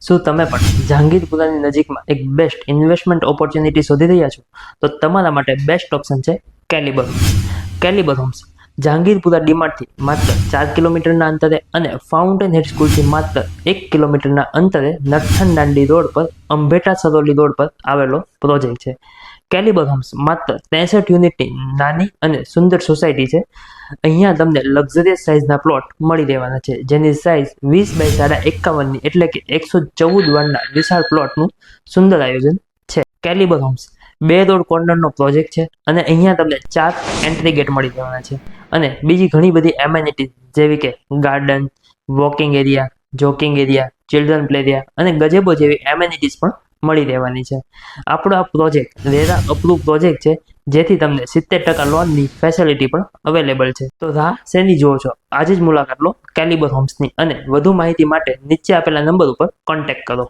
શું તમે પણ જહાંગીરપુરાની નજીકમાં એક બેસ્ટ ઇન્વેસ્ટમેન્ટ ઓપોર્ચ્યુનિટી શોધી રહ્યા છો? તો તમારા માટે બેસ્ટ ઓપ્શન છે Caliber Homes. Caliber Homes Jahangirpura ડીમાર્ટથી માત્ર 4 કિલોમીટરના અંતરે અને ફાઉન્ટેન હેડ સ્કૂલથી માત્ર 1 કિલોમીટરના અંતરે નરથન દાંડી રોડ પર અંભેટા સરોલી રોડ પર આવેલો પ્રોજેક્ટ છે. કેલિબર હોમ્સ માત્ર 63 યુનિટની નાની અને સુંદર સોસાયટી છે. અહીંયા તમને લક્ઝરિયસ સાઇઝના પ્લોટ મળી રહેવાના છે, જેની સાઇઝ 20 બાય 51 એટલે કે 114 વારના વિશાળ પ્લોટનું સુંદર આયોજન છે. કેલિબર હોમ્સ 2 રોડ કોર્નરનો પ્રોજેક્ટ છે અને અહીંયા તમને 4 એન્ટ્રી ગેટ મળી રહેવાના છે અને બીજી ઘણી બધી એમેનિટીઝ જેવી કે garden, walking area, joking area, children play area અને ગજેબો જેવી એમેનિટીઝ પણ મળી રહેવાની છે. આપણો આ પ્રોજેક્ટ રેરા અપ્રૂવ પ્રોજેક્ટ છે, જેથી તમને 70% લોનની ફેસિલિટી પણ અવેલેબલ છે. તો રાહ શેની જુઓ છો? આજે જ મુલાકાત લો કેલિબર હોમ્સની અને વધુ માહિતી માટે નીચે આપેલા નંબર ઉપર કોન્ટેક્ટ કરો.